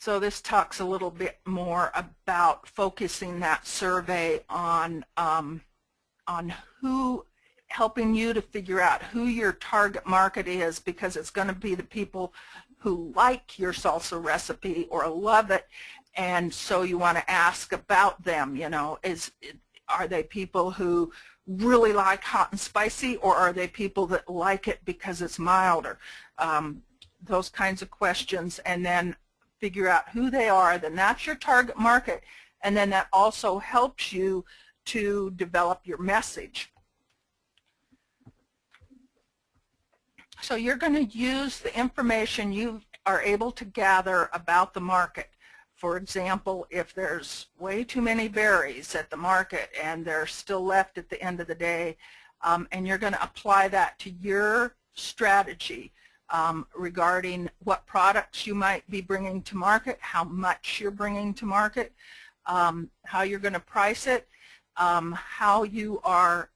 So this talks a little bit more about focusing that survey on who, helping you to figure out who your target market is, because it's going to be the people who like your salsa recipe or love it, and so you want to ask about them. You know, are they people who really like hot and spicy, or are they people that like it because it's milder? Those kinds of questions, and then figure out who they are. Then that's your target market, and then that also helps you to develop your message. So you're going to use the information you are able to gather about the market. For example, if there's way too many berries at the market and they're still left at the end of the day, and you're going to apply that to your strategy regarding what products you might be bringing to market, how much you're bringing to market, how you're going to price it, how you are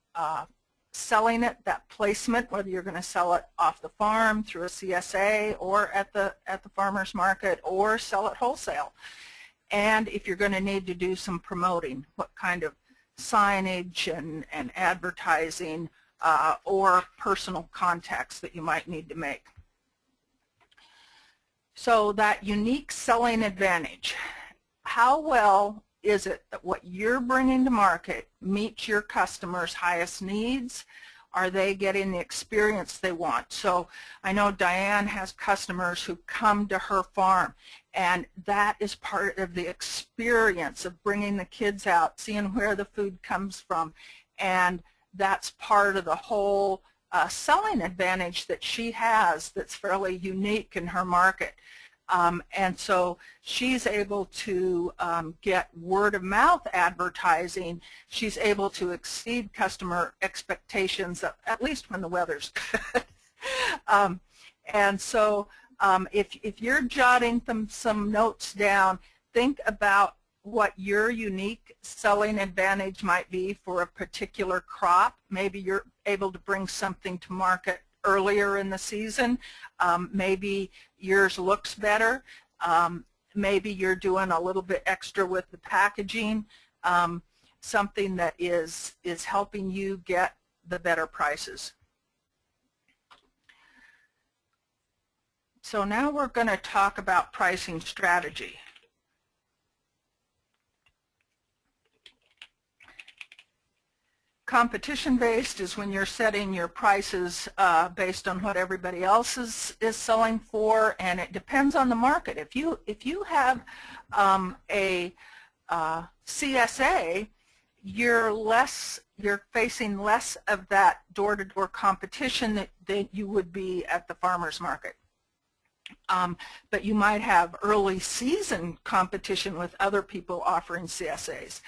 selling it, that placement, whether you're going to sell it off the farm through a CSA or at the farmer's market, or sell it wholesale. And if you're going to need to do some promoting, what kind of signage and advertising or personal contacts that you might need to make. So that unique selling advantage, how well is it that what you're bringing to market meets your customers' highest needs? Are they getting the experience they want? So I know Diane has customers who come to her farm, and that is part of the experience of bringing the kids out, seeing where the food comes from, and that's part of the whole selling advantage that she has that's fairly unique in her market. And so she's able to get word-of-mouth advertising. She's able to exceed customer expectations, at least when the weather's good. And so if you're jotting some notes down, think about what your unique selling advantage might be for a particular crop. Maybe you're able to bring something to market earlier in the season. Maybe yours looks better. Maybe you're doing a little bit extra with the packaging, something that is helping you get the better prices. So now we're going to talk about pricing strategy. Competition-based is when you're setting your prices based on what everybody else is selling for, and it depends on the market. If you have a CSA, you're facing less of that door-to-door competition that you would be at the farmer's market. But you might have early season competition with other people offering CSAs.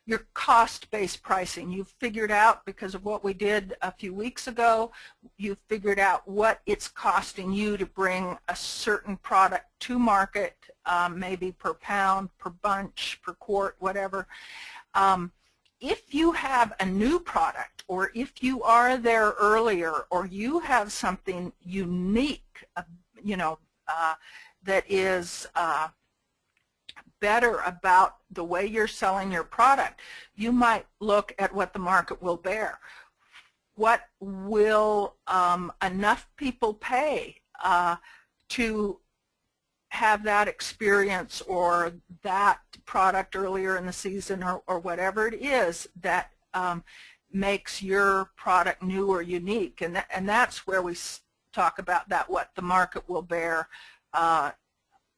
Your cost-based pricing, you've figured out, because of what we did a few weeks ago, you've figured out what it's costing you to bring a certain product to market, maybe per pound, per bunch, per quart, whatever. If you have a new product, or if you are there earlier, or you have something unique, that is better about the way you're selling your product, you might look at what the market will bear. What will enough people pay to have that experience or that product earlier in the season, or whatever it is that makes your product new or unique? And that's where we talk about that, what the market will bear.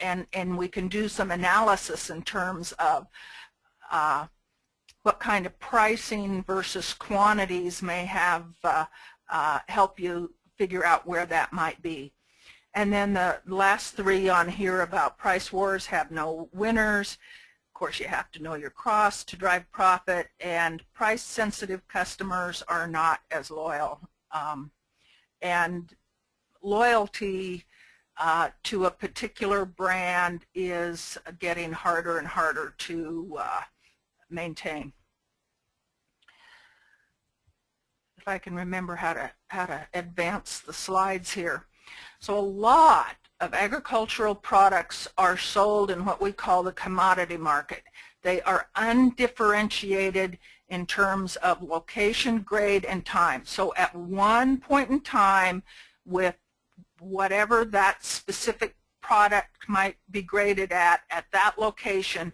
And we can do some analysis in terms of what kind of pricing versus quantities may have help you figure out where that might be. And then the last three on here about price wars have no winners. Of course, you have to know your cost to drive profit, and price-sensitive customers are not as loyal. And loyalty to a particular brand is getting harder and harder to maintain. If I can remember how to advance the slides here. So a lot of agricultural products are sold in what we call the commodity market. They are undifferentiated in terms of location, grade, and time. So at one point in time, with whatever that specific product might be graded at that location,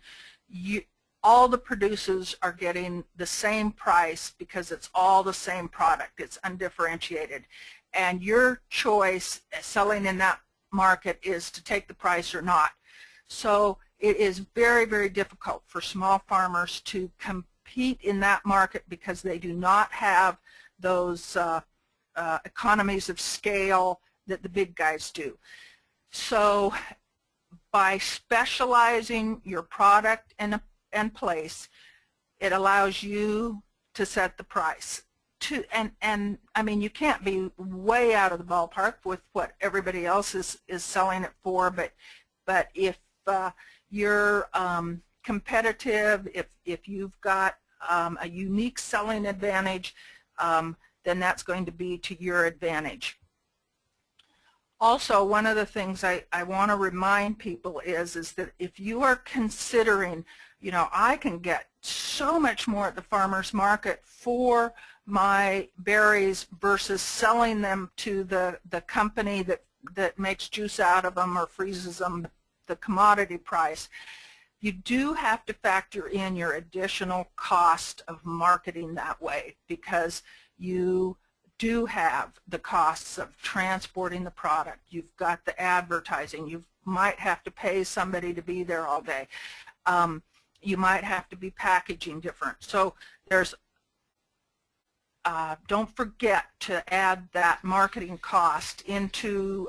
all the producers are getting the same price because it's all the same product. It's undifferentiated. And your choice selling in that market is to take the price or not. So it is very, very difficult for small farmers to compete in that market because they do not have those economies of scale that the big guys do. So by specializing your product and place, it allows you to set the price. And I mean, you can't be way out of the ballpark with what everybody else is selling it for, but if you're competitive, if you've got a unique selling advantage, then that's going to be to your advantage. Also, one of the things I want to remind people is that if you are considering, you know, I can get so much more at the farmer's market for my berries versus selling them to the company that makes juice out of them or freezes them, the commodity price, you do have to factor in your additional cost of marketing that way, because you do have the costs of transporting the product. You've got the advertising. You might have to pay somebody to be there all day. You might have to be packaging different. So there's don't forget to add that marketing cost into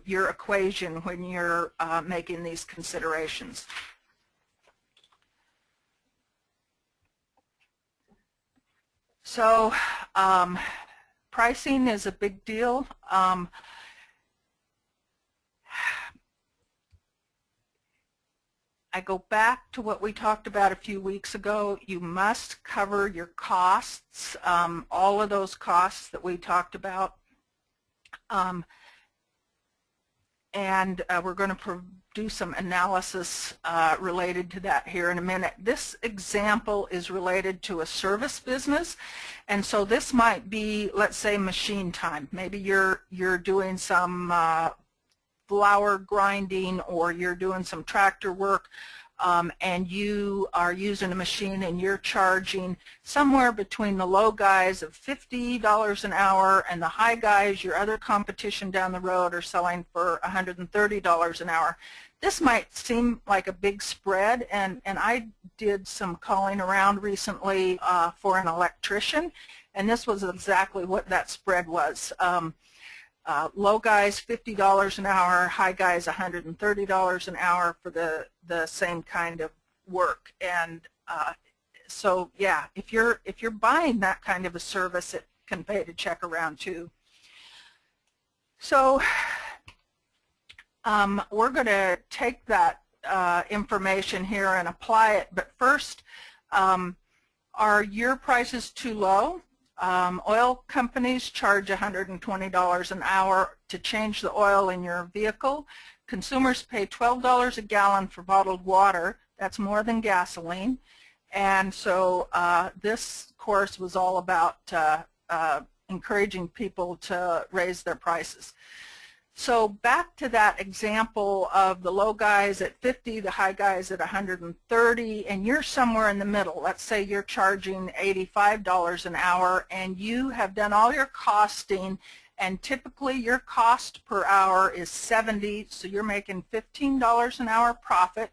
your equation when you're making these considerations. So pricing is a big deal. I go back to what we talked about a few weeks ago. You must cover your costs, all of those costs that we talked about. And we're going to do some analysis related to that here in a minute. This example is related to a service business, and so this might be, let's say, machine time. Maybe you're doing some flour grinding, or you're doing some tractor work, and you are using a machine and you're charging somewhere between the low guys of $50 an hour and the high guys, your other competition down the road, are selling for $130 an hour. This might seem like a big spread, and I did some calling around recently for an electrician, and this was exactly what that spread was. Low guys $50 an hour, high guys $130 an hour for the same kind of work. And so yeah, if you're buying that kind of a service, it can pay to check around too. So we're going to take that information here and apply it, but first, are your prices too low? Oil companies charge $120 an hour to change the oil in your vehicle. Consumers pay $12 a gallon for bottled water. That's more than gasoline. And so this course was all about encouraging people to raise their prices. So back to that example of the low guys at 50, the high guys at 130, and you're somewhere in the middle. Let's say you're charging $85 an hour, and you have done all your costing, and typically your cost per hour is $70, so you're making $15 an hour profit.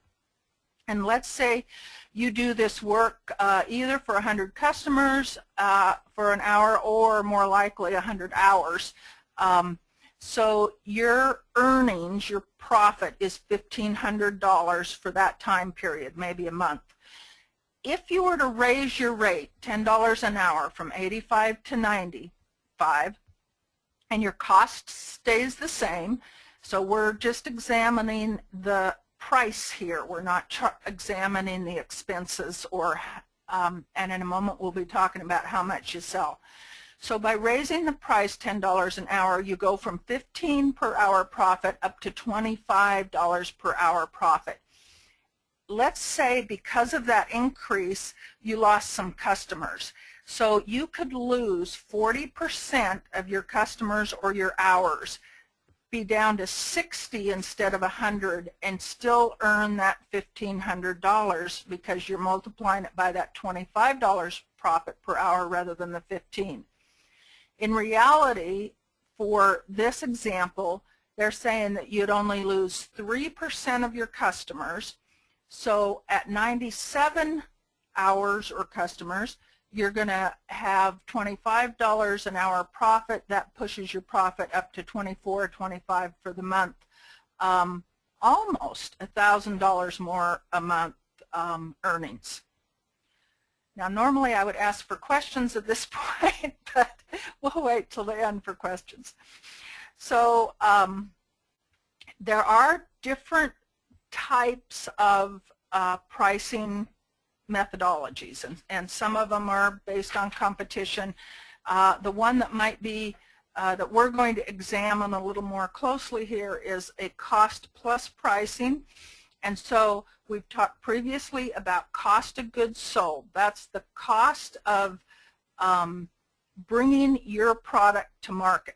And let's say you do this work either for 100 customers for an hour, or more likely 100 hours. So your earnings, your profit, is $1,500 for that time period, maybe a month. If you were to raise your rate $10 an hour from 85 to 95, and your cost stays the same, so we're just examining the price here. We're not examining the expenses, or and in a moment we'll be talking about how much you sell. So by raising the price $10 an hour, you go from $15 per hour profit up to $25 per hour profit. Let's say because of that increase, you lost some customers. So you could lose 40% of your customers or your hours, be down to 60 instead of 100, and still earn that $1,500 because you're multiplying it by that $25 profit per hour rather than the 15. In reality, for this example, they're saying that you'd only lose 3% of your customers. So at 97 hours or customers, you're going to have $25 an hour profit. That pushes your profit up to $24 or $25 for the month. Almost $1,000 more a month earnings. Now, normally I would ask for questions at this point, but we'll wait till the end for questions. So there are different types of pricing methodologies, and some of them are based on competition. The one that might be that we're going to examine a little more closely here is a cost plus pricing. And so we've talked previously about cost of goods sold. That's the cost of bringing your product to market,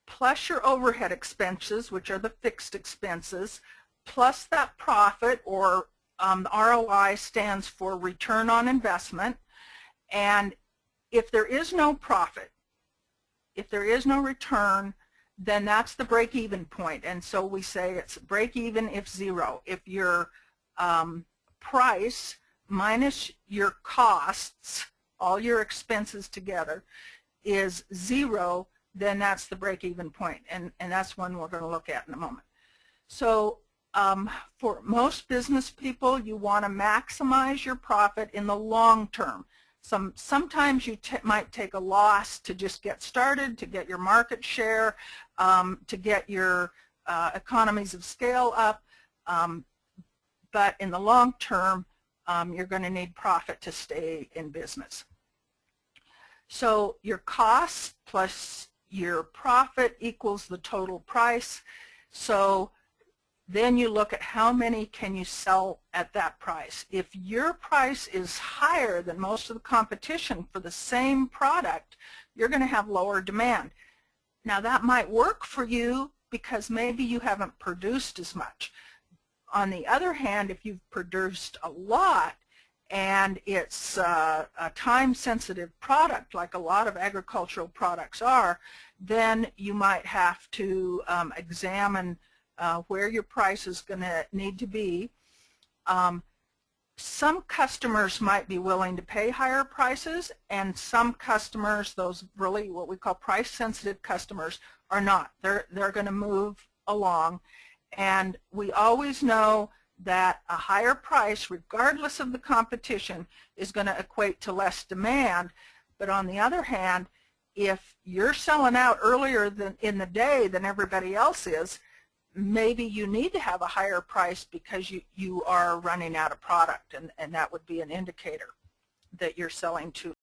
plus your overhead expenses, which are the fixed expenses, plus that profit, or the ROI stands for return on investment. And if there is no profit, if there is no return, then that's the break-even point. And so we say it's break-even if zero. If your price minus your costs, all your expenses together, is zero, then that's the break-even point. And that's one we're going to look at in a moment. So for most business people, you want to maximize your profit in the long term. Sometimes you might take a loss to just get started, to get your market share, to get your economies of scale up, but in the long term, you're going to need profit to stay in business. So your cost plus your profit equals the total price. So then you look at how many can you sell at that price. If your price is higher than most of the competition for the same product, you're going to have lower demand. Now that might work for you because maybe you haven't produced as much. On the other hand, if you've produced a lot and it's a time-sensitive product, like a lot of agricultural products are, then you might have to examine where your price is going to need to be. Some customers might be willing to pay higher prices, and some customers, those really what we call price-sensitive customers, are not. They're going to move along, and we always know that a higher price, regardless of the competition, is going to equate to less demand. But on the other hand, if you're selling out earlier in the day than everybody else is, maybe you need to have a higher price because you are running out of product, and that would be an indicator that you're selling too